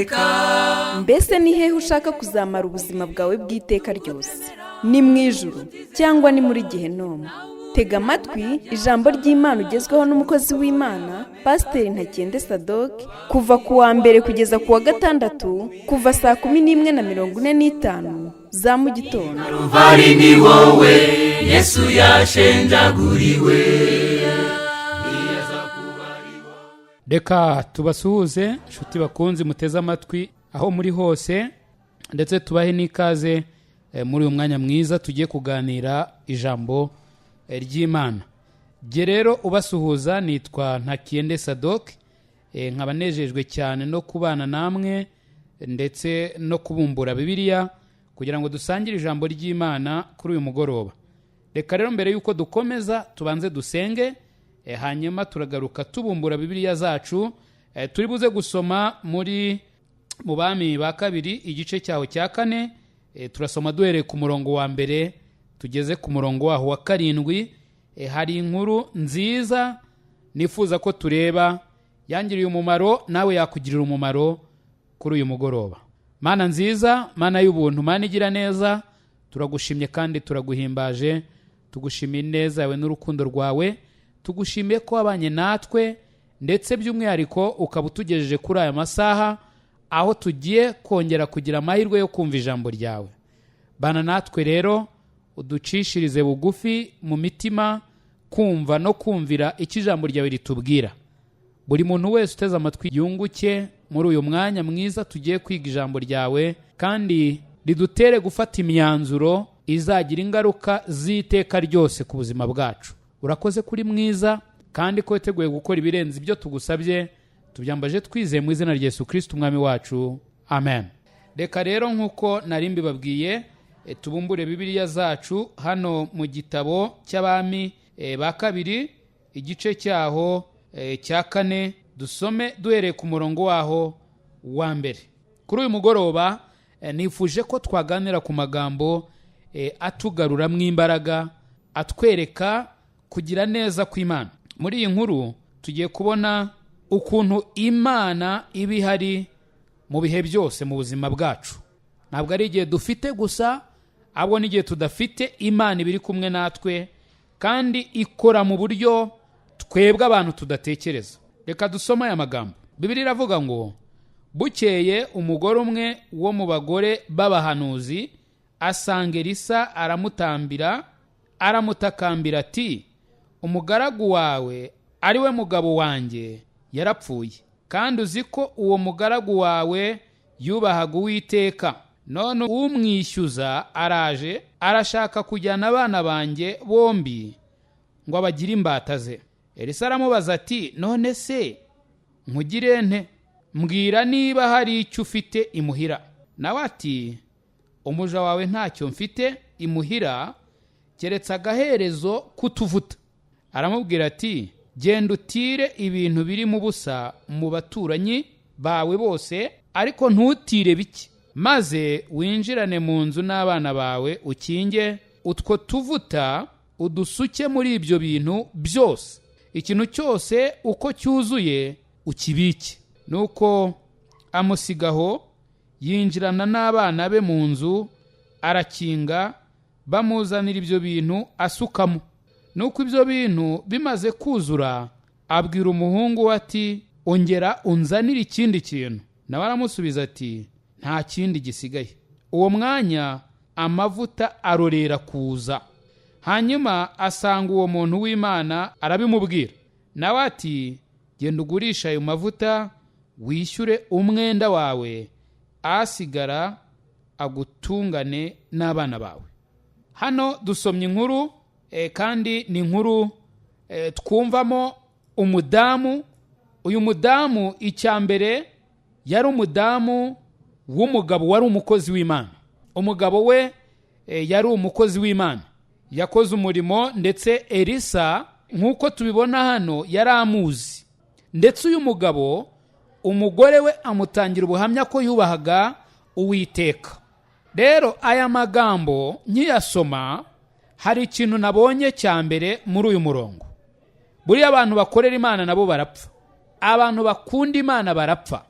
iteka. Mbese ni hehe ushaka kuzamara ubuzima bwawe bw'iteka ryose? Ni mu ijuru cyangwa ni muri gihe-Pst? Tega amatwi ijambo ry'Imana ugezweho n'umukozi w'Imana Pasiteri Ntakende Sadock kuva ku wa mbere kugeza ku wa gatandatu kuva saa 11:45 za mu gitondo. Calvary ni wowe Yesu yashenjaguriwe. Reka tubasuhuze nshuti bakunzi muteze amatwi aho muri hose, ndetse tubahe n'ikaze muri uyu mwanya mwiza tugiye kuganira ijambo ry'Imana. Jye rero ubasuhuza nitwa Ntakende Sadock, nkaba nejejwe cyane no kubana namwe ndetse no kubumbura Bibiliya kugira ngo dusangire ijambo ry'Imana kuri uyu mugoroba. Reka rero mbere yuko dukomeza tubanze dusenge, hanyuma turagaruka tubumbura Bibiliya zacu. Turi buze gusoma mu Bami ba kabiri igice cyaho cya 4. Turasoma duhereye ku murongo wa mbere tugeze ku murongo waho wa 7. Hari inkuru nziza nifuza ko tureba, yangiriye umumaro nawe yakugirira umumaro kuri uyu mugoroba. Mana nziza, Mana y'ubuntu, Mana igira neza, turagushimye kandi turaguhimbaje. Tugushimiye neza yawe n'urukundo rwawe, tugushimiye ko wabanye natwe, ndetse by'umwihariko ukaba utugejeje kuri aya masaha aho tugiye kongera kugira amahirwe yo kumva ijambo ryawe. Bana natwe rero, uducishirize bugufi mu mitima kumva no kumvira icyo ijambo ryawe ritubwira. Buri muntu wese uteze amatwi yunguke muri uyu mwanya mwiza tugiye kwiga ijambo ryawe, kandi ridutere gufata imyanzuro izagira ingaruka z'iteka ryose ku buzima bwacu. Urakoze kuri mwiza, kandi ko witeguye gukora ibirenze ibyo tugusabye. Tubyambaje twizeye mu izina rya Yesu Kristo umwami wacu, amen. Reka rero nk'uko nari mbibabwiye, tubumbure Bibiliya zacu hano mu gitabo cy'Abami ba kabiri igice cyaho cya 4. Dusome duhereye ku murongo waho wa mbere. Kuri uyu mugoroba nifuje ko twaganira ku magambo atugaruramo imbaraga, atwereka kugira neza kw'Imana. Muri iyi nkuru tugiye kubona ukuntu Imana iba ihari mu bihe byose mu buzima bwacu. Ntabwo ari igihe dufite gusa, ahubwo n'igihe tudafite, Imana iba iri kumwe natwe kandi ikora mu buryo twebwe abantu tudatekereza. Reka dusome aya magambo. Bibiliya iravuga ngo, bukeye umugore umwe wo mu bagore b'abahanuzi asanga Elisa aramutakambira ati, umugaragu wawe ari we mugabo wanjye yarapfuye, kandi uzi ko uwo mugaragu wawe yubahaga Uwiteka. None umwishyuza araje arashaka kujyana abana banjye bombi ngo abagire imbata ze. Elisa aramubaza ati, none se nkugire nte? Mbwira niba hari icyo ufite imuhira. Nawe ati, umuja wawe ntacyo mfite imuhira keretse agaherezo k'utuvuta. Aramubwira ati, genda utire ibintu biri mu busa mu baturanyi bawe bose, ariko ntutire bike, maze winjirane mu nzu n'abana bawe, ukinge utwo tuvuta udusuke muri ibyo bintu byose. Ikintu cyose uko cyuzuye ukibike. Nuko amusigaho, yinjirana n'abana be mu nzu, arakinga, bamuzanira ibyo bintu asukamo. Nuko ibyo bintu bimaze kuzura, abwira umuhungu we ati, ongera unzanire ikindi kintu. Nawe aramusubiza ati, nta kindi gisigaye. Uwo mwanya amavuta arorera kuza. Hanyuma asanga uwo muntu w'Imana arabimubwira. Nawe ati, genda ugurisha ayo mavuta wishyure umwenda wawe, asigara agutungane n'abana bawe. Hano dusomye inkuru, kandi ni inkuru twumvamo umudamu. Uyu mudamu icyambere yari umudamu w'umugabo wari umukozi w'Imana. Umugabo we yari umukozi w'Imana, yakoze umurimo, ndetse Elisa nk'uko tubibona hano yari amuzi. Ndetse uyu mugabo, umugore we amutangira ubuhamya ko yubahaga Uwiteka. Rero aya magambo nkiyasoma, hari ikintu nabonye cya mbere muri uyu murongo. Buriya abantu bakorera Imana nabo barapfa, abantu bakunda Imana barapfa,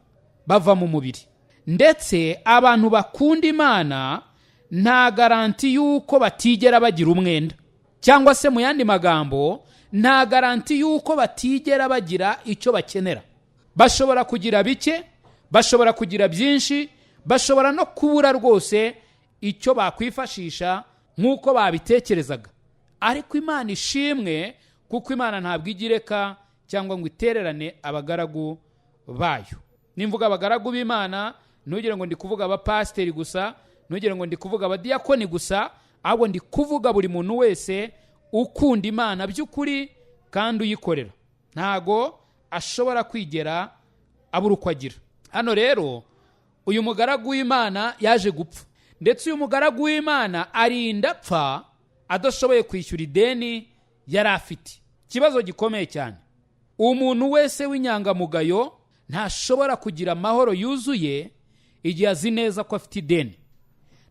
bava mu mubiri. ndetse abantu bakunda Imana nta garanti y'uko batigera bagira umwenda, cyangwa se mu yandi magambo nta garanti y'uko batigera bagira icyo bakenera. Bashobora kugira bike, bashobora kugira byinshi, bashobora no kubura rwose icyo bakwifashisha nk'uko babitekerezaga. Ariko Imana ishimwe, kuko Imana ntabwo igireka cyangwa ngo itererane abagaragu bayo. Nimvuga abagaragu b'Imana, ntugire ngo ndi kuvuga abapasiteri gusa, ntugire ngo ndi kuvuga abadiyakoni gusa, ahubwo ndi kuvuga buri muntu wese ukunda Imana by'ukuri kandi uyikorera. Ntago ashobora kwigera abura uko agira. Hano rero uyu mugaragu w'Imana yaje gupfa, ndetse uyu mugaragu w'Imana arinda apfa adashoboye kwishyura ideni yari afite. Ikibazo gikomeye cyane. Umuntu wese w'inyangamugayo ntashobora kugira amahoro yuzuye igihe azi neza ko afite ideni,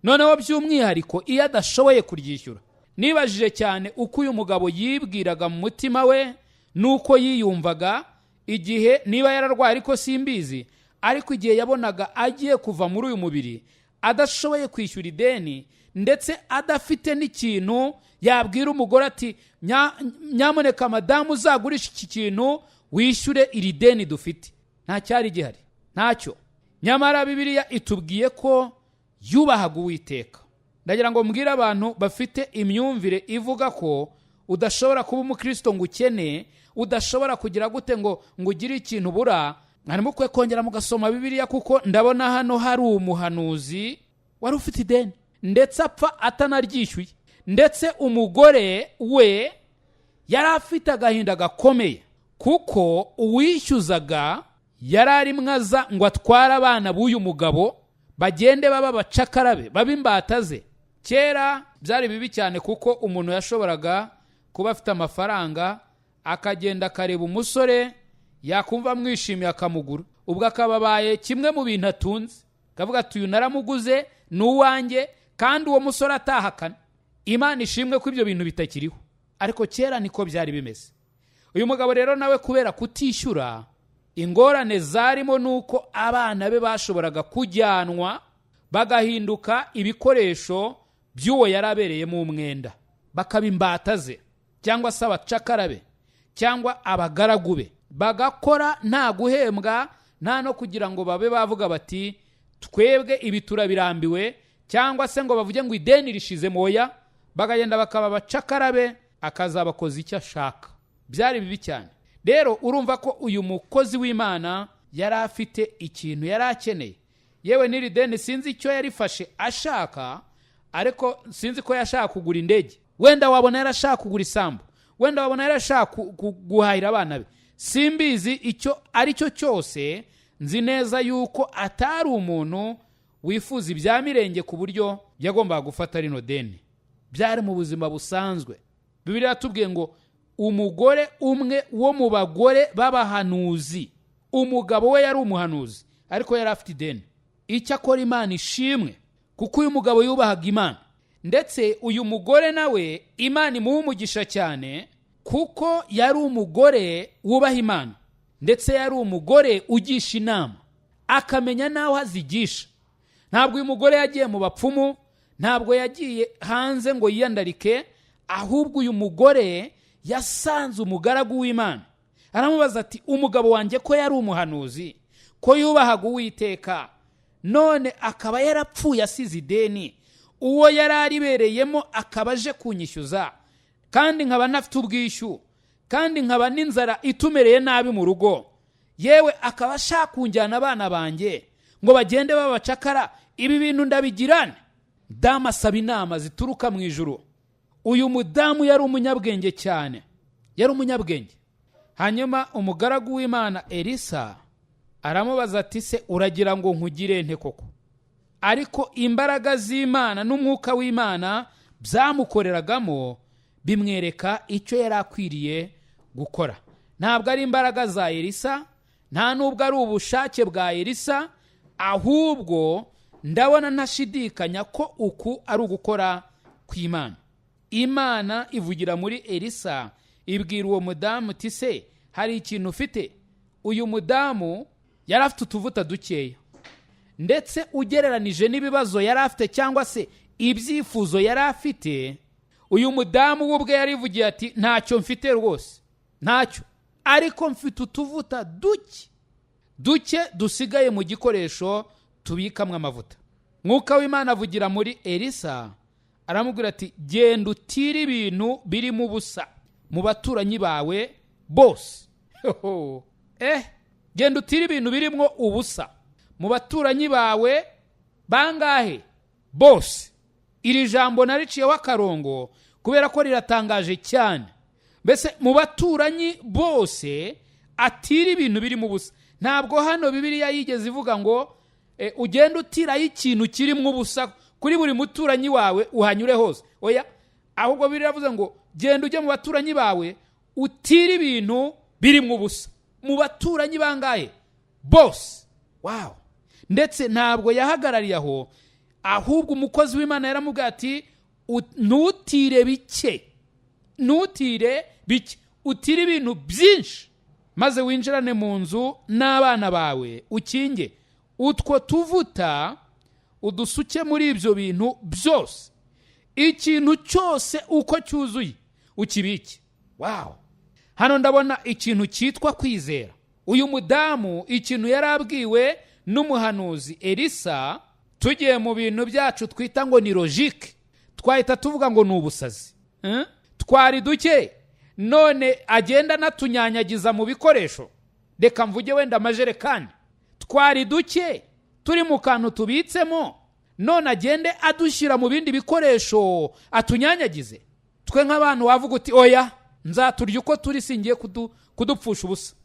noneho by'umwihariko iyo adashoboye kuryishyura. Nibajije cyane uko uyu mugabo yibwiraga mu mutima we nuko yiyumvaga igihe, niba yararwaye ariko simbizi, ariko igihe yabonaga agiye kuva muri uyu mubiri adashoboye kwishyura ideni, ndetse adafite n'ikintu yabwira umugore ati nyamuneka madamu uzagurisha iki kintu wishyure iri deni dufite. Nta cyari gihari, ntacyo. Nyamara Bibiliya itubwiye ko yubahaga Uwiteka. Ndagira ngo mbwire abantu bafite imyumvire ivuga ko udashobora kuba umukristo ngo ukene, udashobora kugira gute ngo ugire ikintu bura, harimo kwe kongera mugasoma Bibiliya, kuko ndabona hano hari umuhanuzi wari ufite ideni ndetse apfa atanaryishyuye, ndetse umugore we yari afite agahinda gakomeye, kuko uwishyuzaga yari ari mwaza ngo atware abana b'uyu mugabo bagende baba bacakarabe, baba imbata ze. Kera byari bibi cyane, kuko umuntu yashoboraga kuba afite amafaranga akagenda akareba umusore yakumva amwishimiye akamugura, ubwo akababaye kimwe mu bintu atunze, akavuga ati uyu naramuguze ni uwanjye, kandi uwo musore atahakana. Imana ishimwe ko ibyo bintu bitakiriho, ariko kera niko byari bimeze. Uyu mugabo rero nawe kubera kutishyura, ingorane zarimo nuko abana be bashoboraga kujyanwa bagahinduka ibikoresho by'uwo yarabereyemo umwenda, bakaba imbata ze, cyangwa se abacakarabe, cyangwa abagaragu be, bagakora nta guhembwa, nta no kugira ngo babe bavuga bati twebwe ibi turabirambiwe, cyangwa se ngo bavuge ngo ideni rishize moya, bagagenda bakaba abacakarabe, akazabakoza icyo ashaka. Byari bibi cyane. Rero urumva ko uyu mukozi w'Imana yari afite ikintu yari akeneye. Yewe n'iri deni sinzi icyo yarifashe ashaka, ariko sinzi ko yashaka kugura indege, wenda wabona yarashaka kugura isambu, wenda wabona yarashaka guhahira abana be, simbizi icyo ari cyo cyose. Nzi neza yuko atari umuntu wifuza ibya mirenge ku buryo yagombaga gufata rino deni. Byari mu buzima busanzwe. Bibiliya yatubwiye ngo umugore umwe wo mu bagore b'abahanuzi, umugabo we yari umuhanuzi ariko yari afite ideni. Icyo akora Imana ishimwe, kuko uyu mugabo yubahaga Imana, ndetse uyu mugore nawe Imana imuha umugisha cyane, kuko yari umugore wubaha Imana, ndetse yari umugore ugisha inama, akamenya naho azigisha. Ntabwo uyu mugore yagiye mu bapfumu, ntabwo yagiye hanze ngo yiyandarike, ahubwo uyu mugore yasanze umugaragu w'Imana, aramubaza ati umugabo wanjye ko yari umuhanuzi, ko yubahaga Uwiteka, none akaba yarapfuye asize ideni, uwo yari aribereyemo akaba aje kunyishyuza, kandi nkaba ntafite ubwishyu, kandi nkaba n'inzara itumereye nabi mu rugo, yewe akaba ashaka kunjyana abana banjye ngo bagende babacakara, ibi bintu ndabigirane? Damu asaba inama zituruka mu ijuru. Uyu mudamu yari umunyabwenge cyane, yari umunyabwenge. Hanyuma umugaragu w'Imana Elisa aramubaza ati se uragira ngo nkugire nte koko? Ariko imbaraga z'Imana n'umwuka w'Imana byamukoreragamo bimwereka icyo yari akwiriye gukora. Ntabwo ari imbaraga za Elisa, nta nubwo ari ubushake bwa Elisa, ahubwo ndabona ntashidikanya ko uku ari ugukora kw'Imana. Imana ivugira muri Elisa, ibwira uwo mudamu ati se hari ikintu ufite? Uyu mudamu yari afite utuvuta dukeya, ndetse ugereranije n'ibibazo yari afite cyangwa se ibyifuzo yari afite, uyu mudamu we ubwe yarivugiye ati ntacyo mfite rwose, ntacyo, ariko mfite utuvuta duke dusigaye mu gikoresho tubikamwo amavuta. Mwuka w'Imana avugira muri Elisa, aramubwira ati genda utire ibintu birimo ubusa mu baturanyi bawe bose. Genda utire ibintu birimo ubusa mu baturanyi bawe bangahe? Bose. Iri jambo nariciyeho akarongo kubera ko riratangaje cyane. Mbese mu baturanyi bose atira ibintu birimo ubusa. Ntabwo hano Bibiliya yigeze ivuga ngo ugenda utirayo ikintu kirimo ubusa kuri buri muturanyi wawe uhanyure hose. Oya, ahubwo Bibiliya yavuze ngo genda ujye mu baturanyi bawe utire ibintu birimo ubusa mu baturanyi bangahe? Bose. Wow. Ndetse ntabwo yahagarariye aho, ahubwo umukozi w'Imana yaramubwiye ati ntutire bike, utire ibintu byinshi, maze winjirane mu nzu n'abana bawe ukinge utwo tuvuta udusuke muri ibyo bintu byose, ikintu cyose uko cyuzuye ukibike. Wow. Hano ndabona ikintu cyitwa kwizera. Uyu mudamu ikintu yarabwiwe n'umuhanuzi Elisa, tugiye mu bintu byacu twita ngo ni logique, twahita tuvuga ngo ni ubusazi. Twari duke, none agenda natunyanyagiza mu bikoresho. Reka mvuge wenda amajerekani. Twari duke, turi mu kantu tubitsemo, none agende adushyira mu bindi bikoresho atunyanyagize. Twe nk'abantu wavuga uti oya, nzaturya uko turi, singiye kudupfusha ubusa.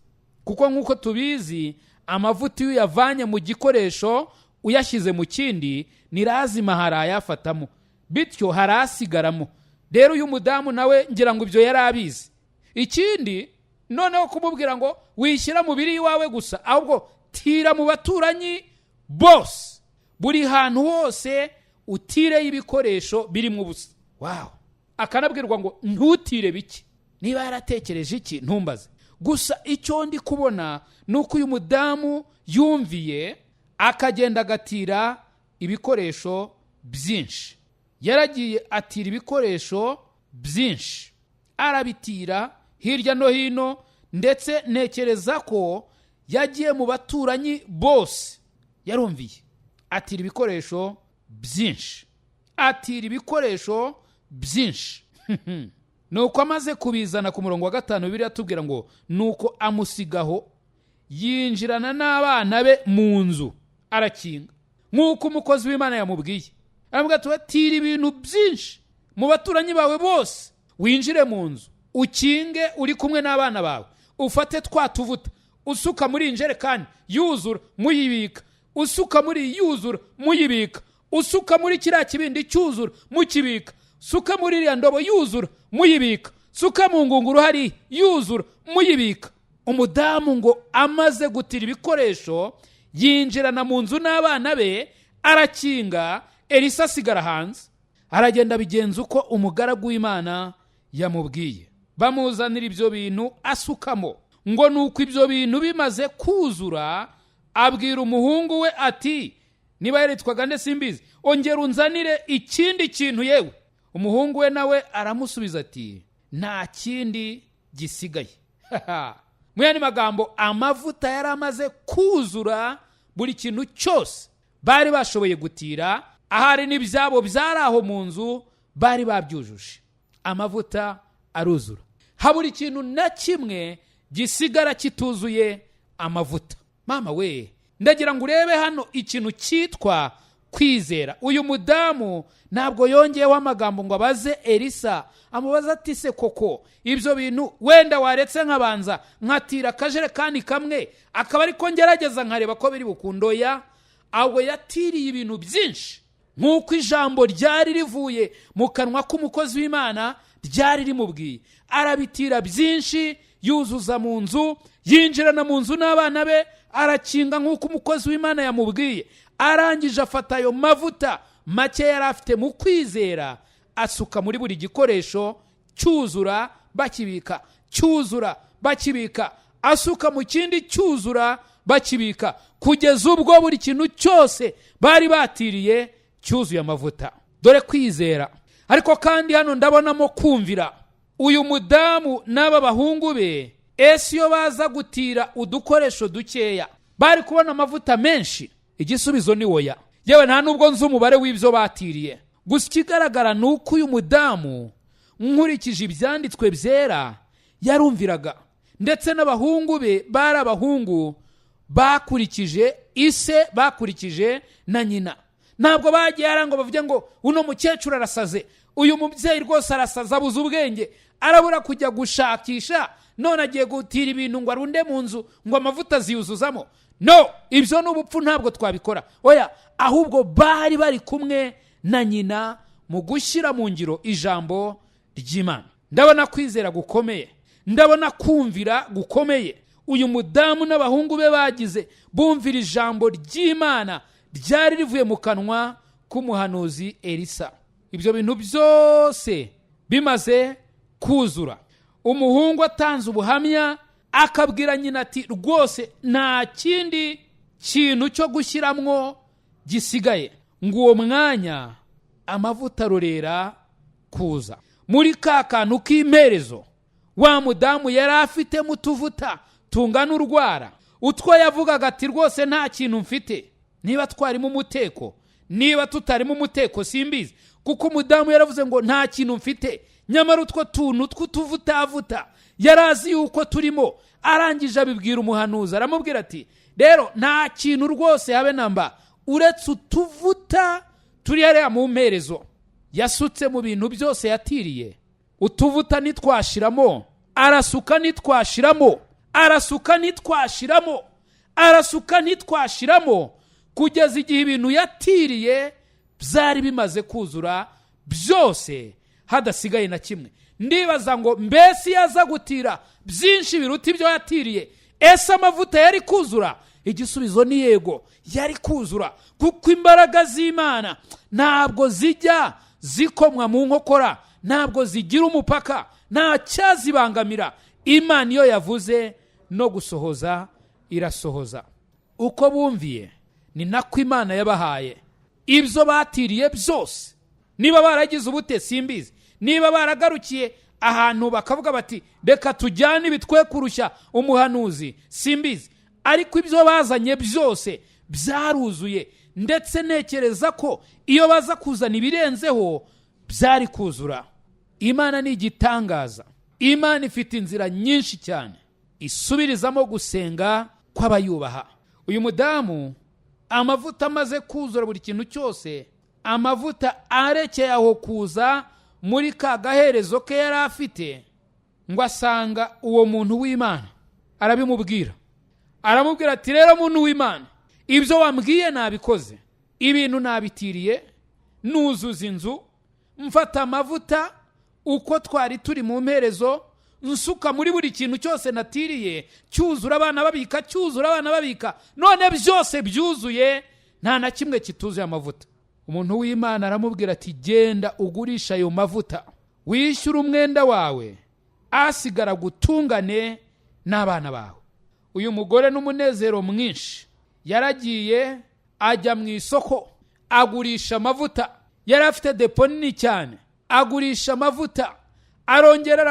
Kuko nk'uko tubizi, amavuta iyo yavanye mu gikoresho uyashyize mu kindi, ni lazima hari ayafatamo, bityo hari asigaramo. Rero uyu mudamu nawe ngira ngo ibyo yari abizi. Ikindi, noneho kumubwira ngo wishyira mu biri iwawe gusa, ahubwo tira mu baturanyi bose, buri hantu hose utireyo ibikoresho birimo ubusa. Wow. Akanabwirwa ngo ntutire bike. Niba yaratekereje iki ntumbaze. Gusa icyo ndi kubona nuko uyu mudamu yumviye akagenda agatira ibikoresho byinshi. Yaragiye atira ibikoresho byinshi, arabitira hirya no hino, ndetse nekereza ko yagiye mu baturanyi bose. Yarumviye atira ibikoresho byinshi, nuko amaze kubizana ku murongo wa 5 Bibiliya atubwira ngo nuko amusigaho, yinjirana n'abana be mu nzu arakinga, nk'uko umukozi w'Imana yamubwiye. Aramubwira ati tira ibintu byinshi mu baturanyi bawe bose, winjire mu nzu ukinge uri kumwe n'abana bawe, ufate twa tuvuta usuka muri injerekani yuzura muyibika, usuka muri yuzura muyibika, usuka muri kiriya kibindi cyuzura mukibika, suka muri iriya ndobo yuzura muyibika, suka mu ngunguru hari yuzura muyibika. Umudamu ngo amaze gutira ibikoresho, yinjirana mu nzu n'abana be arakinga. Elisa asigara hanze, aragenda bigenza uko umugaragu w'Imana yamubwiye. Bamuzanira ibyo bintu asukamo. Ngo nuko ibyo bintu bimaze kuzura, abwira umuhungu we ati, niba yaritwaga nde simbizi, ongera unzanire ikindi kintu yewe. Umuhungu we nawe aramusubiza ati, nta kindi gisigaye. Mu yandi magambo, amavuta yari amaze kuzura buri kintu cyose bari bashoboye gutira. Ahari n'ibyabo byari aho mu nzu bari babyujuje. Amavuta aruzura, habura ikintu na kimwe gisigara kituzuye amavuta. Mama we, ndagira ngo urebe hano ikintu cyitwa kwizera. Uyu mudamu ntabwo yongeyeho amagambo ngo abaze Elisa, amubaza ati se koko ibyo bintu wenda waretse nkabanza nkatira akajerekani kamwe akaba ariko ngerageza nkareba ko biri bukundoya. Ahubwo yatiriye ibintu byinshi, nk'uko ijambo ryari rivuye mu kanwa k'umukozi w'Imana ryari rimubwiye. Arabitira byinshi, yuzuza mu nzu, yinjirana mu nzu n'abana be, arakinga nk'uko umukozi w'Imana yamubwiye. Arangije afata ayo mavuta make yari afite mu kwizera, asuka muri buri gikoresho, cyuzura bakibika, cyuzura bakibika, asuka mu kindi cyuzura bakibika kugeza ubwo buri kintu cyose bari batiriye cyuzuye amavuta. Dore kwizera. Ariko kandi hano ndabonamo kumvira. Uyu mudamu n'aba bahungu be, ese iyo baza gutira udukoresho dukeya bari kubona amavuta menshi? Igisubizo ni oya. Yewe nta nubwo nzi umubare w'ibyo batiriye. Gusa ikigaragara ni uko uyu mudamu, nkurikije ibyanditswe byera, yarumviraga. Ndetse n'abahungu be bari abahungu bakurikije ise, bakurikije na nyina. Ntabwo bagiye arango bavuge ngo uno mukecuru arasaze, uyu mubyeyi rwose arasaza, abuze ubwenge, arabura kujya gushakisha, none agiye gutira ibintu ngo arunde mu nzu ngo amavuta ziyuzuzamo. No, ibyo n'ubupfu ntabwo twabikora. Oya, ahubwo bari bari kumwe na nyina mu gushyira mu ngiro ijambo ry'Imana. Ndabona kwizera gukomeye, ndabona kumvira gukomeye uyu mudamu n'abahungu be bagize, bumvira ijambo ry'Imana ryari rivuye mu kanwa k'umuhanuzi Elisa. Ibyo bintu byose bimaze kuzura, umuhungu atanze ubuhamya akabwira nyina ati rwose nta kindi kintu cyo gushyiramo gisigaye. Ngo uwo mwanya amavuta arorera kuza. Muri ka kantu k'imperezo wa mudamu yari afite mu tuvuta tungana urwara, utwo yavugaga ati rwose nta kintu mfite. Niba twarimo umuteko, niba tutarimo umuteko simbizi, kuko umudamu yaravuze ngo nta kintu mfite, nyamara utwo tuntu tw'utuvutavuta yarazi yuko turimo. Arangije abibwira umuhanuzi, aramubwira ati rero nta kintu rwose habe namba uretse utuvuta turi hariya mu mperezo. Yasutse mu bintu byose yatiriye, utuvuta nitwashiramo, arasuka nitwashiramo, arasuka nitwashiramo, arasuka nitwashiramo, kugeza igihe ibintu yatiriye byari bimaze kuzura byose hadasigaye na kimwe. Ndibaza ngo mbese yaza gutira byinshi biruta ibyo yatiriye, ese amavuta yari kuzura? Igisubizo ni yego, yari kuzura, kuko imbaraga z'Imana ntabwo zijya zikomwa mu nkokora, ntabwo zigira umupaka, nta cyazibangamira. Imana iyo yavuze no gusohoza irasohoza. Uko bumviye ni nako Imana yabahaye ibyo batiriye byose. Niba baragize ubute simbizi, niba baragarukiye ahantu bakavuga bati reka tujyane ibitwe kurushya umuhanuzi simbizi, ariko ibyo bazanye byose byaruzuye. Ndetse ntekereza ko iyo baza kuzana ibirenzeho byari kuzura. Imana ni igitangaza. Imana ifite inzira nyinshi cyane isubirizamo gusenga kw'abayubaha. Uyu mudamu amavuta amaze kuzura buri kintu cyose, amavuta arekeye aho kuza muri ka gaherezo ke yari afite, ngo asanga uwo muntu w'Imana. Arabimubwira, aramubwira ati rero muntu w'Imana, ibyo wambwiye nabikoze, ibintu nabitiriye, nuzuza inzu, mfata amavuta uko twari turi mu mperezo, nsuka muri buri kintu cyose natiriye, cyuzura abana babika, cyuzura abana babika, none byose byuzuye, nta na kimwe kituzuye amavuta. Umuntu w'Imana aramubwira ati genda ugurisha ayo mavuta, wishyura umwenda wawe, asigara gutungane n'abana bawe. Uyu mugore n'umunezero mwinshi yaragiye ajya mu isoko agurisha amavuta. Yari afite depo nini cyane, agurisha amavuta, arongera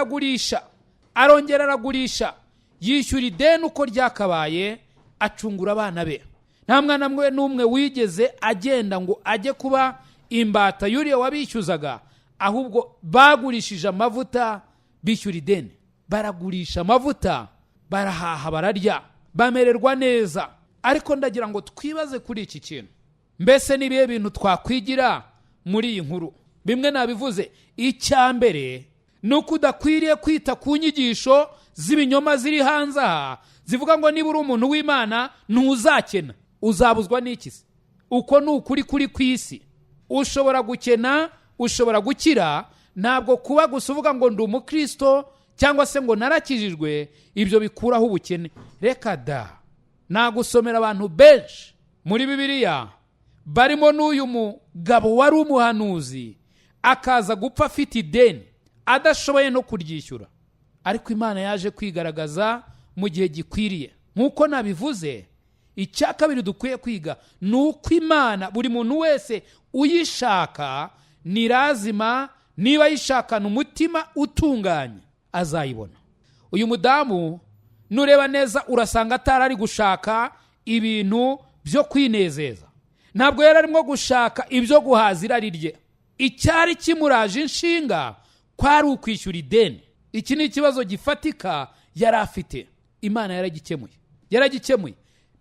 aragurisha, yishyura ideni uko ryakabaye, acungura abana be. Nta mwana n'umwe wigeze agenda ngo ajye kuba imbata yuriya wabishyuzaga, ahubwo bagurishije amavuta bishyura ideni. Baragurisha amavuta, barahaha, bararya, bamererwa neza. Ariko ndagira ngo twibaze kuri iki kintu, mbese nibihe bintu twakwigira muri iyi nkuru? Bimwe nabivuze. Icya mbere ni uko udakwiriye kwita ku nyigisho z'ibinyoma ziri hanze aha zivuga ngo niba uri umuntu w'Imana ntuzakena. Uzabuzwa n'iki se? Uko ni ukuri kuri ku isi. Ushobora gukena, ushobora gukira. Ntabwo kuba gusa uvuga ngo ndi umukristo cyangwa se ngo narakijijwe ibyo bikuraho ubukene. Reka da, nagusomera abantu benshi muri Bibiliya barimo n'uyu mugabo wari umuhanuzi, akaza gupfa afite ideni adashoboye no kuryishyura, ariko Imana yaje kwigaragaza mu gihe gikwiriye. Nk'uko nabivuze, icya kabiri dukwiye kwiga ni uko Imana buri muntu wese uyishaka ni lazima, niba yishakana umutima utunganye azayibona. Uyu mudamu nureba neza urasanga atari ari gushaka ibintu byo kwinezeza, ntabwo yari arimo gushaka ibyo guhaza irari rye. Icyari kimuraje inshinga kwari ukwishyura ideni. Iki ni ikibazo gifatika yari afite. Imana yaragikemuye.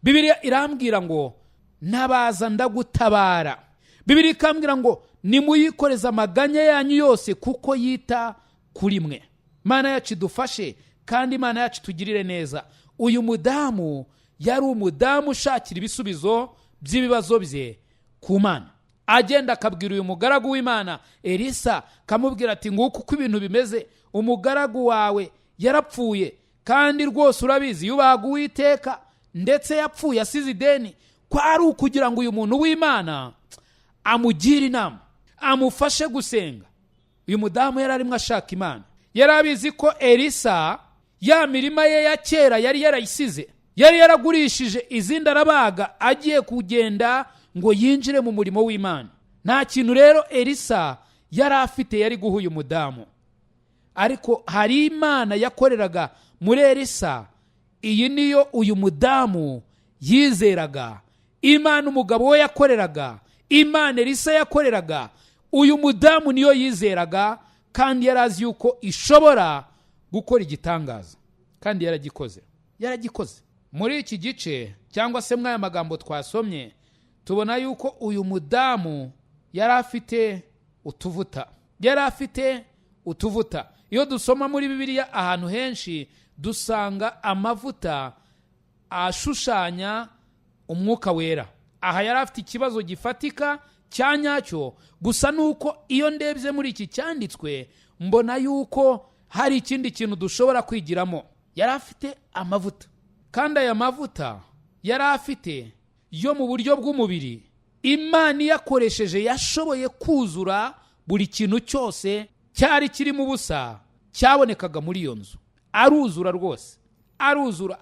Bibiliya irambwira ngo nabaza ndagutabara. Bibiliya ikambwira ngo nimuyikoreze amaganya yanyu yose kuko yita kuri mwe. Imana yacu idufashe kandi Imana yacu tugirire neza. Uyu mudamu yari umudamu ushakira ibisubizo by'ibibazo bye ku Mana. Agenda akabwira uyu mugaragu w'Imana Elisa, kamubwira ati nguko uko ibintu bimeze, umugaragu wawe yarapfuye kandi rwose urabizi yubahaga Uwiteka ndetse yapfuye asize ideni. Kwari ukugira ngo uyu muntu w'Imana amugire inama, amufashe gusenga. Uyu mudamu yari arimo ashaka Imana. Yari abizi ko Elisa ya mirima ye ya kera yari yarayisize, yari yaragurishije izindi arabaga agiye kugenda ngo yinjire mu murimo w'Imana. Nta kintu rero Elisa yari afite yari guha uyu mudamu, ariko hari Imana yakoreraga muri Elisa. Iyi niyo uyu mudamu yizeraga. Imana umugabo we yakoreraga, Imana Elisa yakoreraga, uyu mudamu niyo yizeraga kandi yarazi yuko ishobora gukora igitangaza, kandi yaragikoze. Muri iki gice cyangwa se mwaya magambo twasomye tubona yuko uyu mudamu yari afite utuvuta. Iyo dusoma muri Bibiliya ahantu henshi dusanga amavuta ashushanya umwuka wera. Aha yari afite ikibazo gifatika cya nyacyo, gusa nuko iyo ndebye muri iki cyanditswe mbona yuko hari ikindi kintu dushobora kwigiramo. Yari afite amavuta, kandi aya mavuta yari afite yo mu buryo bw'umubiri. Imana yakoresheje yashoboye kuzura buri kintu cyose cyari kirimo ubusa cyabonekaga muri iyo nzu. Aruzura rwose, aruzura,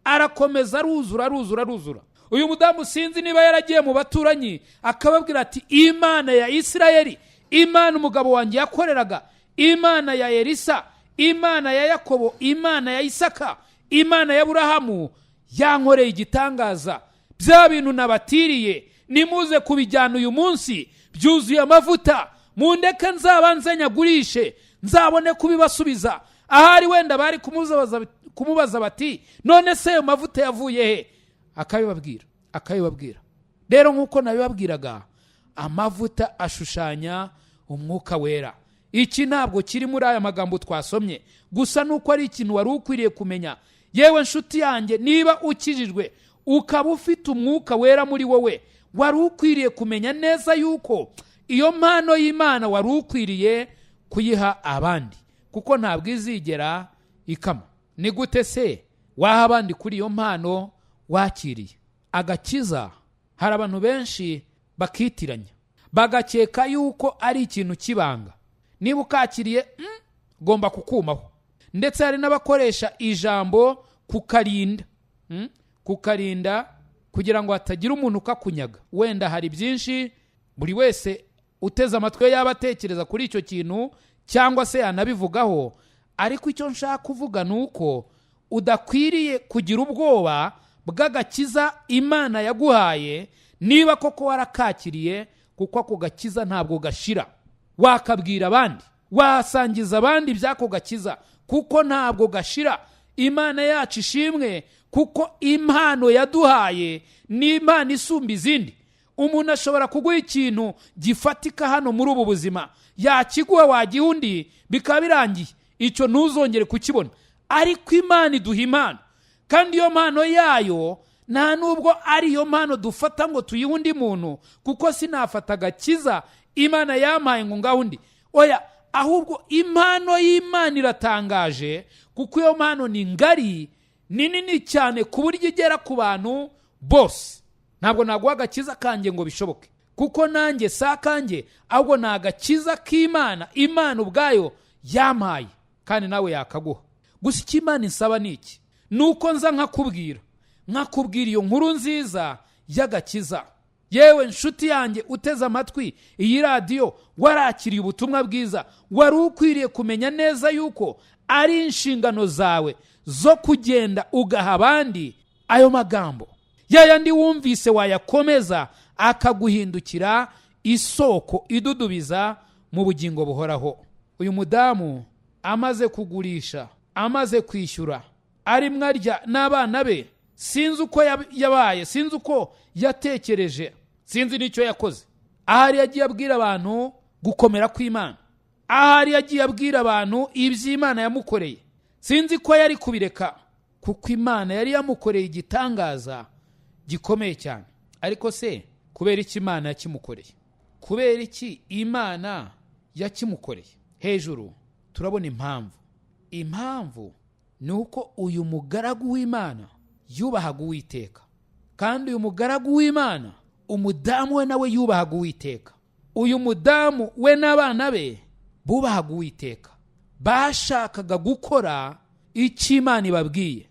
arakomeza aruzura. Uyu mudamu sinzi niba yaragiye mu baturanyi akababwira ati Imana ya Isirayeli, Imana umugabo wanjye yakoreraga, Imana ya Elisa, Imana ya Yakobo, Imana ya Isaka, Imana ya Aburahamu yankoreye igitangaza. Bya bintu nabatiriye nimuze kubijyana uyu munsi byuzuye amavuta, mundeke nzabanze nyagurishe nzabone kubibasubiza. Ahari wenda bari kumubaza bati none se ayo mavuta yavuye he? Akabibabwira. Rero nk'uko nabibabwiraga, amavuta ashushanya umwuka wera. Iki ntabwo kiri muri aya magambo twasomye, gusa nuko ari ikintu wari ukwiriye kumenya. Yewe nshuti yanjye, niba ukijijwe ukaba ufite umwuka wera muri wowe, wari ukwiriye kumenya neza yuko iyo mpano y'Imana wari ukwiriye kuyiha abandi, kuko ntabwo izigera ikama. Ni gute se waha abandi kuri iyo mpano wakiriye? Agakiza, hari abantu benshi bakitiranya, bagakeka yuko ari ikintu kibanga. Niba ukakiriye gomba kukumaho. Ndetse hari n'abakoresha ijambo kukarinda kugira ngo hatagira umuntu ukakunyaga. Wenda hari byinshi buri wese uteze amatwi yaba atekereza kuri icyo kintu cyangwa se yanabivugaho, ariko icyo nshaka kuvuga ni uko udakwiriye kugira ubwoba bw'agakiza Imana yaguhaye niba koko warakakiriye, kuko ako gakiza ntabwo gashira. Wakabwira abandi, wasangiza abandi by'ako gakiza, kuko ntabwo gashira. Imana yacu ishimwe, kuko impano yaduhaye ni impano isumba izindi. Umuntu ashobora kuguha ikintu gifatika hano muri ubu buzima, yakiguha wagiha undi bikaba birangiye, icyo ntuzongere kukibona. Ariko Imana iduha impano, kandi iyo mpano yayo nta nubwo ari iyo mpano dufata ngo tuyihe undi muntu, kuko sinafata agakiza Imana yampaye ngo ngaho undi. Oya, ahubwo impano y'Imana iratangaje, kuko iyo mpano ni ngari, ni nini cyane ku buryo igera ku bantu bose. Ntabwo naguha agakiza kanjye ngo bishoboke, kuko nanjye si akanjye, ahubwo ni agakiza k'Imana. Imana ubwayo yampaye, kandi nawe yakaguha. Gusa icyo Imana insaba ni iki? Nuko nza nkakubwira nkakubwira iyo nkuru nziza y'agakiza. Yewe nshuti yanjye uteze amatwi iyi radiyo, warakiriye ubutumwa bwiza, wari ukwiriye kumenya neza yuko ari inshingano zawe zo kugenda ugaha abandi ayo magambo. Yayandi wumvise wayakomeza akaguhindukira isoko idudubiza mu bugingo buhoraho. Uyu mudamu amaze kugurisha, amaze kwishyura, arimwo arya n'abana be, sinzi uko yabaye, sinzi uko yatekereje, sinzi n'icyo yakoze. Ahari yagiye abwira abantu gukomera kw'Imana, ahari yagiye abwira abantu iby'Imana yamukoreye. Sinzi ko yari kubireka, kuko Imana yari yamukoreye igitangaza gikomeye cyane. Ariko se kubera iki Imana yakimukoreye? Kubera iki Imana yakimukoreye? Hejuru turabona impamvu ni uko uyu mugaragu w'Imana yubahaga Uwiteka, kandi uyu mugaragu w'Imana, umudamu we nawe yubahaga Uwiteka. Uyu mudamu we n'abana be bubahaga Uwiteka, bashakaga gukora icyo Imana ibabwiye.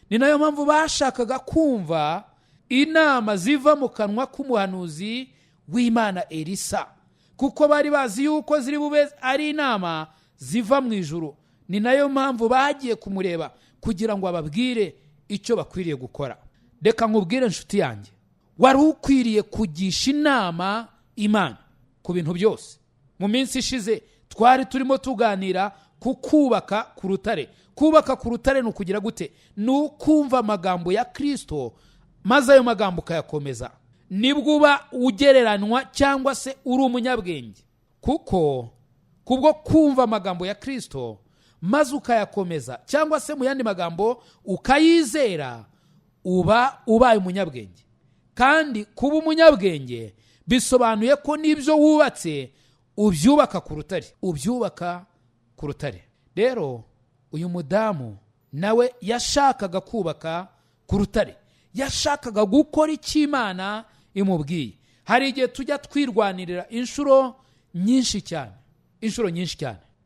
Ni nayo mpamvu bashakaga kumva inama ziva mu kanwa k'umuhanuzi w'Imana Elisa, kuko bari bazi yuko ziri bube ari inama ziva mu ijuru. Ni nayo mpamvu bagiye kumureba kugira ngo ababwire icyo bakwiriye gukora. Reka nkubwire nshuti yanjye, wari ukwiriye kugisha inama Imana ku bintu byose. Mu minsi ishize twari turimo tuganira ku kubaka ku rutare. Kubaka ku rutare ni ukugira gute? Ni ukumva amagambo ya Kristo, maze ayo magambo ukayakomeza. Nibwo uba ugereranwa cyangwa se uri umunyabwenge, kuko kubwo kumva amagambo ya Kristo maze ukayakomeza, cyangwa se mu yandi magambo ukayizera, uba ubaye umunyabwenge. Kandi kuba umunyabwenge bisobanuye ko n'ibyo wubatse ubyubaka ku rutare. Rero uyu mudamu nawe yashakaga kubaka ku rutare, yashakaga gukora icyo Imana imubwiye. Hari igihe tujya twirwanirira inshuro nyinshi cyane,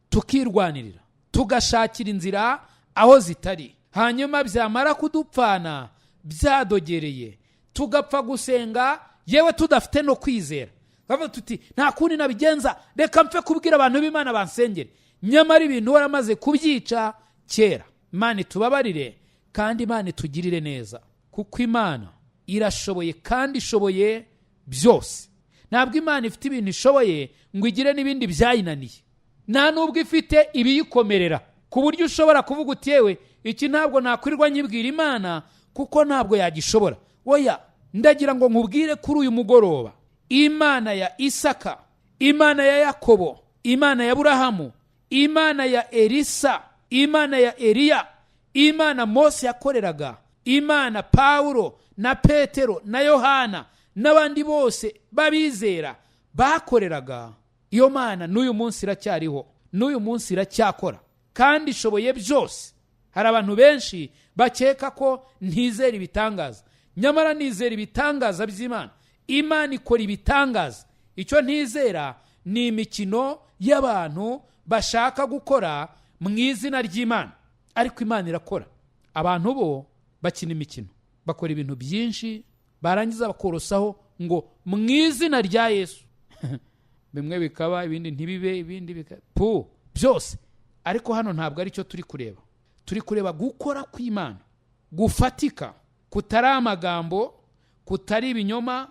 tukirwanirira, tugashakira inzira aho zitari, hanyuma byamara kudupfana byadogereye, tugapfa gusenga yewe tudafite no kwizera. Bavuga tuti nta kundi nabigenza, reka mpfe kubwira abantu b'Imana bansengere. Nyamara ibintu waramaze kubyica kera. Imana itubabarire kandi Imana itugirire neza, kuko Imana irashoboye kandi ishoboye byose. Ntabwo Imana ifite ibintu ishoboye ngo igire n'ibindi byayinaniye. Nta nubwo ifite ibiyikomerera ku buryo ushobora kuvuga uti yewe iki ntabwo nakwirirwa nyibwira Imana kuko ntabwo yagishobora. Oya, ndagira ngo nkubwire kuri uyu mugoroba, Imana ya Isaka, Imana ya Yakobo, Imana ya Aburahamu, Imana ya Elisa, Imana ya Eliya, Imana Mose yakoreraga, Imana Pawulo na Petero na Yohana n'abandi bose babizera bakoreraga, iyo Mana n'uyu munsi iracyariho, n'uyu munsi iracyakora kandi ishoboye byose. Hari abantu benshi bakeka ko ntizera ibitangaza, nyamara nizera ibitangaza by'Imana. Imana ikora ibitangaza. Icyo ntizera ni imikino y'abantu bashaka gukora mu izina ry'Imana, ariko Imana irakora. Abantu bo bakina imikino, bakora ibintu byinshi, barangiza bakorosaho ngo mu izina rya Yesu. Bimwe bikaba, ibindi ntibibe, ibindi bikaba byose. Ariko hano ntabwo ari cyo turi kureba. Turi kureba gukora kw'Imana gufatika, kutari amagambo, kutari ibinyoma,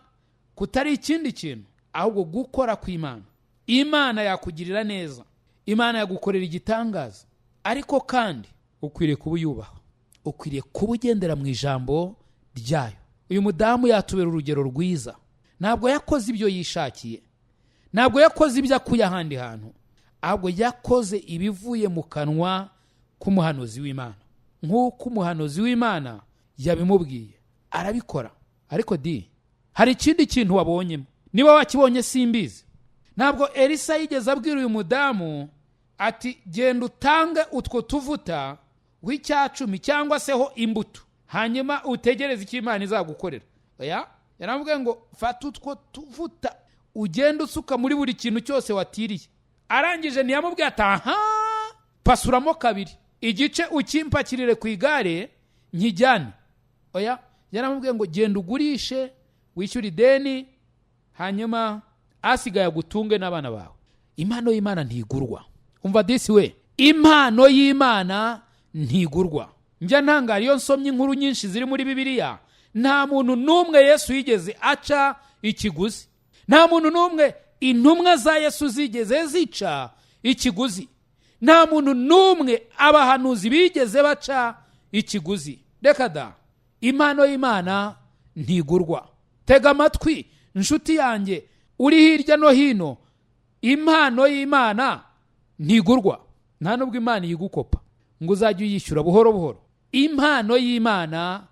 kutari ikindi kintu, ahubwo gukora kw'Imana. Imana yakugirira neza, Imana yagukorera igitangaza, ariko kandi ukwiriye kuba uyubaha, ukwiriye kuba ugendera mu ijambo ryayo. Uyu mudamu yatubera urugero rwiza. Ntabwo yakoze ibyo yishakiye, ntabwo yakoze ibyo akuye ahandi hantu, ahubwo yakoze ibivuye mu kanwa k'umuhanuzi w'Imana. Nk'uko umuhanuzi w'Imana yabimubwiye, arabikora. Ariko hari ikindi kintu wabonyemo, niba wakibonye simbizi. Ntabwo Elisa yigeze abwira uyu mudamu ati genda utange utwo tuvuta w'icyacumi cyangwa se ho imbuto, hanyuma utegereze icyo Imana izagukorera. Oya, yaravuga ngo fata utwo tuvuta ugenda usuka muri buri kintu cyose watiriye. Arangije ntiyamubwiye ati aha pasuramo kabiri, igice ukimpakirire ku igare nkijyane. Oya, yaramubwiye ngo genda ugurishe wishyure ideni hanyuma asigaye agutunge n'abana bawe. Impano y'Imana ntigurwa. Umva disi we, impano y'Imana ntigurwa. Njya ntangara iyo nsomye inkuru nyinshi ziri muri Bibiliya, nta muntu n'umwe Yesu yigeze aca ikiguzi. Nta muntu n'umwe intumwa za Yesu zigeze zica ikiguzi. Nta muntu n'umwe abahanuzi bigeze baca ikiguzi. Reka da, impano y'Imana ntigurwa. Tega amatwi inshuti yanjye uri hirya no hino, impano y'Imana ntigurwa. Nta nubwo Imana yigukopa ngo uzajye uyishyura buhoro buhoro. Impano y'Imana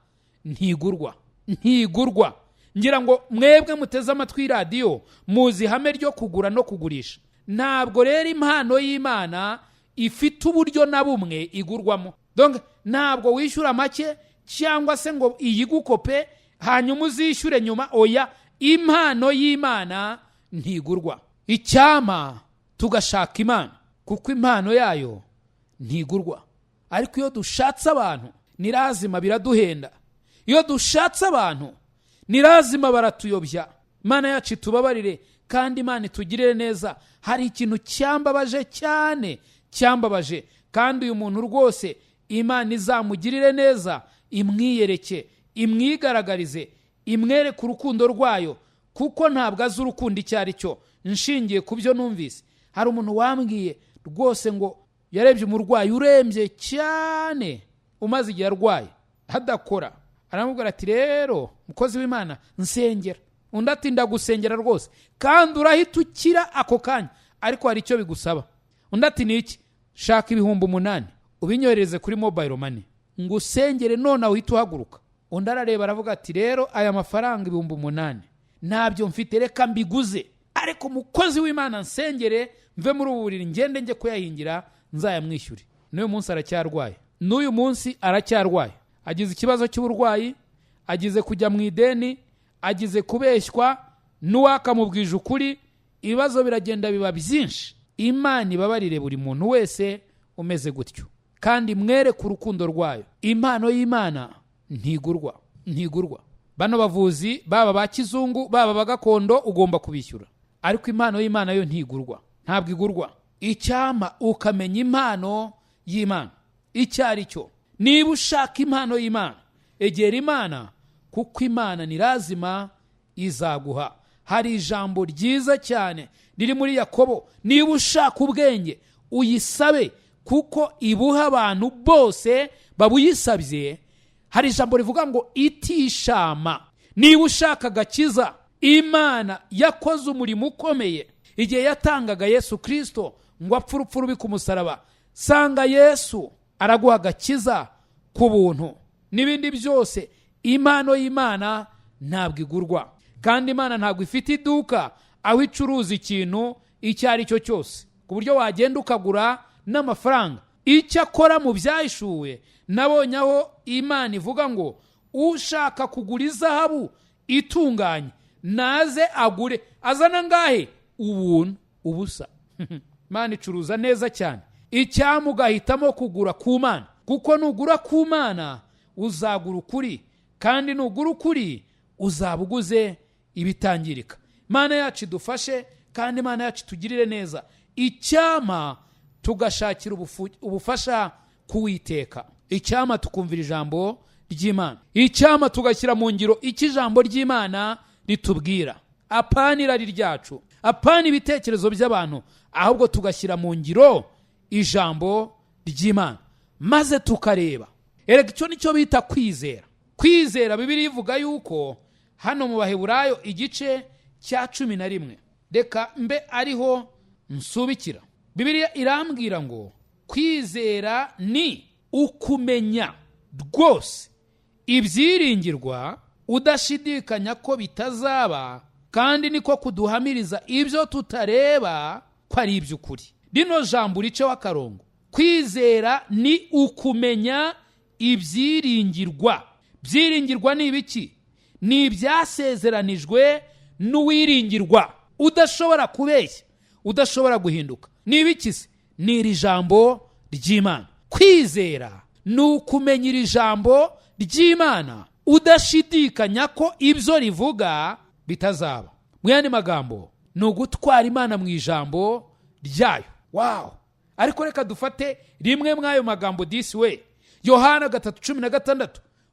ntigurwa. Ntigurwa. Ngira ngo mwebwe muteze amatwi radio muzi ihame ryo kugura no kugurisha. Ntabwo rero impano y'Imana ifite uburyo na bumwe igurwamo. Donc ntabwo wishyura make cyangwa se ngo iyigukope hanyuma uzishyure nyuma. Oya, impano y'Imana ntigurwa. Icyama tugashaka Imana kuko impano yayo ntigurwa. Ariko iyo dushatse abantu ni lazima biraduhenda. Iyo dushatse abantu ni lazima baratuyobya. Imana yacu tubabarire kandi Imana itugirire neza. Hari ikintu cyambabaje cyane, cyambabaje, kandi uyu muntu rwose Imana izamugirire neza, imwiyereke, imwigaragarize, imwereke urukundo rwayo, kuko ntabwo azi urukundo icyo ari cyo. Nshingiye ku byo numvise, hari umuntu wambwiye rwose ngo yarebye umurwayi urembye cyane umaze igihe arwaye hadakora, aramubwira ati rero mukozi w'Imana nsengera. Undi ati ndagusengera rwose kandi urahita ukira ako kanya, ariko hari icyo bigusaba. Undi ati niki? Shaka 8,000 ubinyohereze kuri mobile money ngo usengere none uhita uhaguruka. Undi arareba aravuga ati rero aya mafaranga 8,000 ntabyo mfite, reka mbiguze, ariko mukozi w'Imana nsengere mve muri ubu buriri ngende njye kuyahingira nzayamwishyure. N'uyu munsi aracyarwaye. N'uyu munsi aracyarwaye. Agize ikibazo cy'uburwayi, agize kujya mu ideni, agize kubeshywa n'uwakamubwije ukuri. Ibibazo biragenda biba byinshi. Imana ibabarire buri muntu wese umeze gutyo kandi mwereke urukundo rwayo. Impano y'Imana ntigurwa. Ntigurwa. Bano bavuzi baba ba kizungu baba bagakondo ugomba kubishyura, ariko impano y'Imana yo ntigurwa. Ntabwo igurwa. Icyama ukamenya impano y'Imana icyo ari cyo. Niba ushaka impano y'Imana, egera Imana kuko Imana ni lazima izaguha. Hari ijambo ryiza cyane riri muri Yakobo, niba ushaka ubwenge uyisabe kuko ibuha abantu bose babuyisabye. Hari ijambo rivuga ngo itishama. Niba ushaka agakiza, Imana yakoze umurimo ukomeye igihe yatangaga Yesu Kristo ngo apfe urupfu rubi ku musaraba. Sanga Yesu araguha agakiza ku buntu. N'ibindi byose impano y'Imana ntabwo igurwa. Kandi Imana ntabwo ifite iduka aho icuruza ikintu icyo ari cyo cyose ku buryo wagenda ukagura n'amafaranga. Icyo akora mu byahishuwe, nabonye aho Imana ivuga ngo ushaka kugura izahabu itunganye naze agure. Azana ngahe? Ubuntu, ubusa. Imana icuruza neza cyane. Icyama ugahitamo kugura ku Mana, kuko nugura ku Mana uzagura ukuri, kandi nugura ukuri uzabuguze ibitangirika. Imana yacu idufashe kandi Imana yacu tugirire neza. Icyama tugashakira ubufasha kuwiteka. Icyama tukumvira ijambo ry'Imana. Icyama tugashyira mu ngiro icyo ijambo ry'Imana ritubwira. Apana irari ryacu, apana ibitekerezo by'abantu, ahubwo tugashyira mu ngiro ijambo ry'Imana maze tukareba. Erega icyo nicyo bita kwizera. Kwizera Bibiliya ivuga yuko hano mu Baheburayo igice cya 11, reka mbe ariho nsubikira. Bibiliya irambwira ngo kwizera ni ukumenya rwose ibyiringirwa, udashidikanya ko bitazaba, kandi niko kuduhamiriza ibyo tutareba ko ari iby'ukuri. Rino jambo riceho akarongo. Kwizera ni ukumenya ibyiringirwa. Byiringirwa ni ibiki? Ni ibyasezeranijwe n'uwiringirwa, udashobora kubeshya, udashobora guhinduka. Ni ibiki se? Ni iri jambo ry'Imana. Kwizera ni ukumenya iri jambo ry'Imana udashidikanya ko ibyo rivuga bitazaba. Mu yandi magambo ni ugutwara Imana mu ijambo ryayo. Wow! Ariko reka dufate rimwe mw'ayo magambo disi we. Yohana 3:16,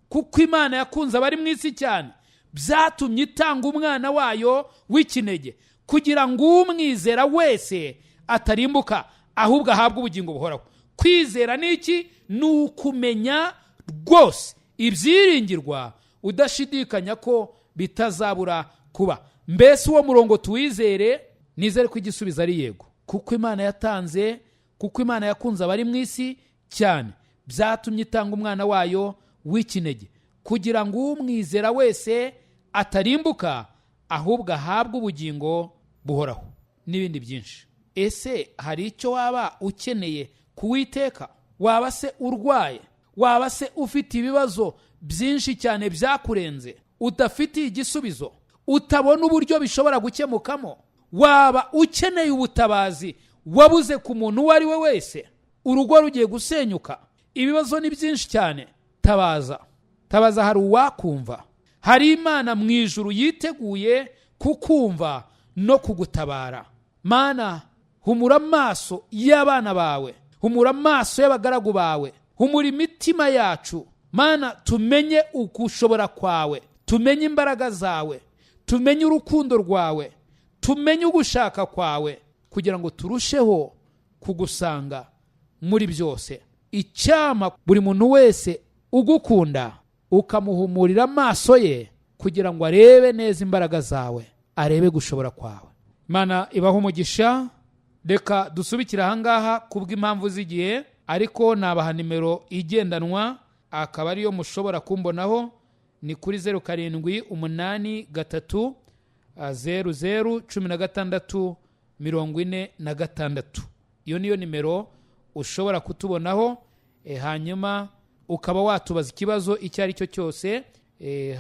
kuko Imana yakunze abari mu isi cyane byatumye itanga umwana wayo w'ikinege, kugira ngo umwizera wese atarimbuka ahubwo ahabwe ubugingo buhoraho. Kwizera ni iki? Ni ukumenya rwose ibyiringirwa udashidikanya ko bitazabura kuba. Mbese uwo murongo tuwizere, nizere ko igisubizo ari yego. Kuko Imana yatanze, kuko Imana yakunze abari mu isi cyane byatumye itanga umwana wayo w'ikinege, kugira ngo umwizera wese atarimbuka ahubwo ahabwe ubugingo buhoraho. N'ibindi byinshi. Ese hari icyo waba ukeneye kuwiteka? Waba se urwaye? Waba se ufite ibibazo byinshi cyane byakurenze udafitiye igisubizo, utabona uburyo bishobora gukemukamo? Waba ukeneye ubutabazi wabuze ku muntu uwo ari we wese? Urugo rugiye gusenyuka, ibibazo ni byinshi cyane. Tabaza, hari uwakumva. Hari Imana mu ijuru yiteguye kukumva no kugutabara. Mana, humura amaso y'abana bawe, humura amaso y'abagaragu bawe, humura imitima yacu. Mana, tumenye ukushobora kwawe, tumenye imbaraga zawe, tumenye urukundo rwawe, tumenye ugushaka kwawe, kugira ngo turusheho kugusanga muri byose. Icyama buri muntu wese ugukunda ukamuhumurira amaso ye, kugira ngo arebe neza imbaraga zawe, arebe gushobora kwawe. Mana ibaho umugisha. Reka dusubikire ahangaha kubw'impamvu z'igihe, ariko nabaha nimero igendanwa akaba ariyo mushobora kumbonaho. Ni kuri 0783001646. Iyo niyo nimero ushobora kutubonaho, hanyuma ukaba watubaza ikibazo icyo ari cyo cyose,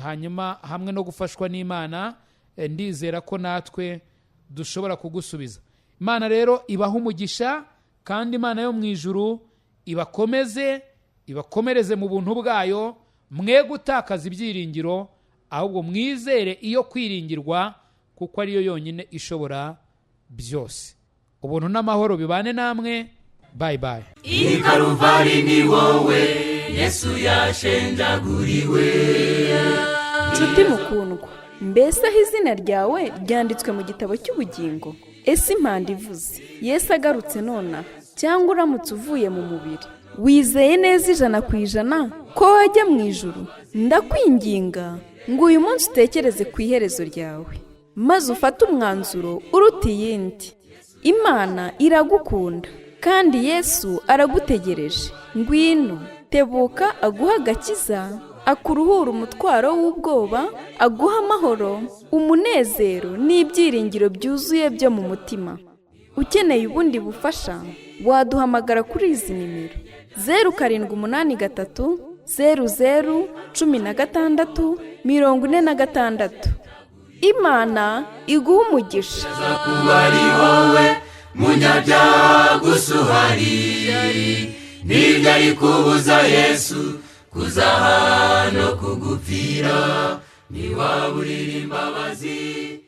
hanyuma hamwe no gufashwa n'Imana ndizera ko natwe dushobora kugusubiza. Imana rero ibaha umugisha, kandi Imana yo mu ijuru ibakomereze mu buntu bwayo, mwe gutakaza ibyiringiro, ahubwo mwizere iyo kwiringirwa, kuko ariyo yonyine ishobora byose. Ubuntu n'amahoro bibane namwe. Bye bye. I Calvary ni wowe Yesu yashenjaguriwe. Nshuti mukundwa, mbese aho izina ryawe ryanditswe mu gitabo cy'ubugingo? Ese impanda ivuze Yesu agarutse nona, cyangwa uramutse uvuye mu mubiri, wizeye neza 100% ko wajya mu ijuru? Ndakwinginga ngo uyu munsi utekereze ku iherezo ryawe, maze ufate umwanzuro uruta iyindi. Imana iragukunda kandi Yesu aragutegereje. Ngwino, tebuka aguha agakiza, akuruhura umutwaro w'ubwoba, aguha amahoro, umunezero n'ibyiringiro byuzuye byo mu mutima. Ukeneye ubundi bufasha, waduhamagara kuri izi nimero: 0783001646. Imana iguha umugisha. Kuba ari wowe munyabyaha gusa uhari, ntibyari kubuza Yesu kuza hano kugupfira. Niwaburira imbabazi